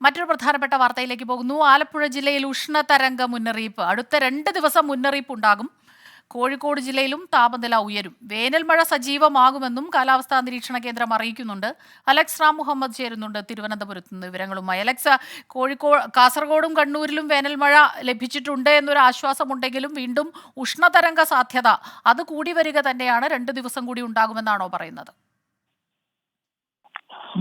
മറ്റൊരു പ്രധാനപ്പെട്ട വാർത്തയിലേക്ക് പോകുന്നു. ആലപ്പുഴ ജില്ലയിൽ ഉഷ്ണതരംഗ മുന്നറിയിപ്പ്. അടുത്ത 2 ദിവസം മുന്നറിയിപ്പ് ഉണ്ടാകും. കോഴിക്കോട് ജില്ലയിലും താപനില ഉയരും. വേനൽ മഴ സജീവമാകുമെന്നും കാലാവസ്ഥാ നിരീക്ഷണ കേന്ദ്രം അറിയിക്കുന്നുണ്ട്. അലക്സ് റാം മുഹമ്മദ് ചേരുന്നുണ്ട് തിരുവനന്തപുരത്ത് നിന്ന് വിവരങ്ങളുമായി. അലക്സ്, കാസർഗോഡും കണ്ണൂരിലും വേനൽ മഴ ലഭിച്ചിട്ടുണ്ട് എന്നൊരു ആശ്വാസമുണ്ടെങ്കിലും വീണ്ടും ഉഷ്ണതരംഗ സാധ്യത അത് കൂടി വരിക തന്നെയാണ്. 2 ദിവസം കൂടി ഉണ്ടാകുമെന്നാണോ പറയുന്നത്?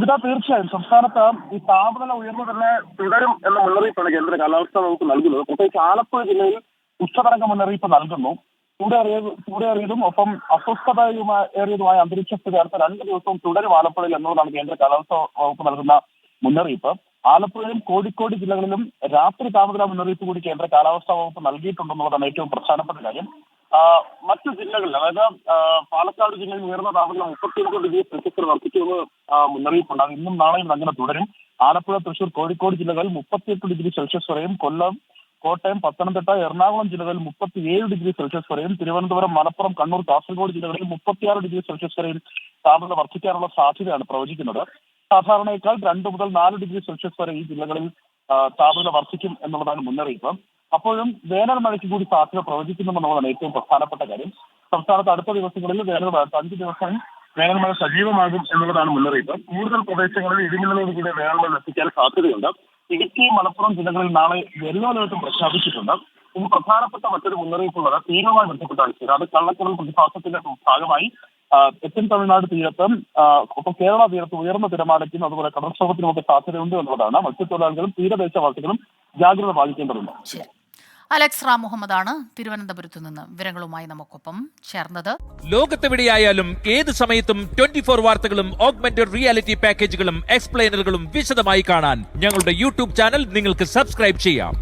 ഇതാ തീർച്ചയായും സംസ്ഥാനത്ത് ഈ താപനില ഉയർന്നു തന്നെ തുടരും എന്ന മുന്നറിയിപ്പാണ് കേന്ദ്ര കാലാവസ്ഥാ വകുപ്പ് നൽകുന്നത്. പ്രത്യേകിച്ച് ആലപ്പുഴ ജില്ലയിൽ ഉഷ്ണതരംഗ മുന്നറിയിപ്പ് നൽകുന്നു. ചൂടേറിയതും ഒപ്പം അസ്വസ്ഥതയേറിയതുമായ അന്തരീക്ഷ സ്ഥിതി അടുത്ത 2 ദിവസവും തുടരും ആലപ്പുഴയിൽ എന്നുള്ളതാണ് കേന്ദ്ര കാലാവസ്ഥാ വകുപ്പ് നൽകുന്ന മുന്നറിയിപ്പ്. ആലപ്പുഴയിലും കോഴിക്കോട് ജില്ലകളിലും രാത്രി താപനില മുന്നറിയിപ്പ് കൂടി കേന്ദ്ര കാലാവസ്ഥാ വകുപ്പ് നൽകിയിട്ടുണ്ടെന്നുള്ളതാണ് ഏറ്റവും പ്രധാനപ്പെട്ട കാര്യം. മറ്റു ജില്ലകളിൽ അതായത് പാലക്കാട് ജില്ലയിൽ ഉയർന്ന താപനില 35 ഡിഗ്രി സെൽഷ്യസ് വർദ്ധിക്കുമെന്ന് മുന്നറിയിപ്പുണ്ടാകും. ഇന്നും നാളെയും അങ്ങനെ തുടരും. ആലപ്പുഴ, തൃശൂർ, കോഴിക്കോട് ജില്ലകളിൽ 38 ഡിഗ്രി സെൽഷ്യസ് വരെയും, കൊല്ലം, കോട്ടയം, പത്തനംതിട്ട, എറണാകുളം ജില്ലകളിൽ 37 ഡിഗ്രി സെൽഷ്യസ് വരെയും, തിരുവനന്തപുരം, മലപ്പുറം, കണ്ണൂർ, കാസർഗോഡ് ജില്ലകളിൽ 36 ഡിഗ്രി സെൽഷ്യസ് വരെയും താപനില വർദ്ധിക്കാനുള്ള സാധ്യതയാണ് പ്രവചിക്കുന്നത്. സാധാരണയേക്കാൾ 2 മുതൽ 4 ഡിഗ്രി സെൽഷ്യസ് വരെ ഈ ജില്ലകളിൽ താപനില വർദ്ധിക്കും എന്നുള്ളതാണ് മുന്നറിയിപ്പ്. അപ്പോഴും വേനൽ മഴയ്ക്ക് കൂടി സാധ്യത പ്രവചിക്കുന്നുണ്ടെന്നുള്ളതാണ് ഏറ്റവും പ്രധാനപ്പെട്ട കാര്യം. സംസ്ഥാനത്ത് അടുത്ത ദിവസങ്ങളിൽ 5 ദിവസം വേനൽ മഴ സജീവമാകും എന്നുള്ളതാണ് മുന്നറിയിപ്പ്. കൂടുതൽ പ്രദേശങ്ങളിൽ ഇടിമിന്നലോടുകൂടി വേനൽ മഴ എത്തിക്കാൻ സാധ്യതയുണ്ട്. ഇടുക്കി, മലപ്പുറം ജില്ലകളിൽ നാളെ യെല്ലോ അലേർട്ടും പ്രഖ്യാപിച്ചിട്ടുണ്ട്. ഇന്ന് പ്രധാനപ്പെട്ട മറ്റൊരു മുന്നറിയിപ്പുള്ളത് തീരവുമായി ബന്ധപ്പെട്ടാണ്. അത് കള്ളക്കടൽ പ്രതിഭാസത്തിന്റെ ഭാഗമായി തെക്കൻ തമിഴ്നാട് തീരത്തും ഒപ്പം കേരള തീരത്ത് ഉയർന്ന തിരമാലയ്ക്കും അതുപോലെ കടൽക്ഷോഭത്തിനുമൊക്കെ സാധ്യതയുണ്ട് എന്നുള്ളതാണ്. മത്സ്യത്തൊഴിലാളികളും തീരദേശവാസികളും ജാഗ്രത പാലിക്കേണ്ടതുണ്ട്. അലക്സ് റാം മുഹമ്മദാണ് തിരുവനന്തപുരത്ത് നിന്ന് വിവരങ്ങളുമായി നമുക്കൊപ്പം ചേർന്നത്. ലോകത്തെവിടെയായാലും ഏത് സമയത്തും 24 വാർത്തകളും ഓഗ്മെന്റഡ് റിയാലിറ്റി പാക്കേജുകളും എക്സ്പ്ലെയിനറുകളും വിശദമായി കാണാൻ ഞങ്ങളുടെ യൂട്യൂബ് ചാനൽ നിങ്ങൾക്ക് സബ്സ്ക്രൈബ് ചെയ്യാം.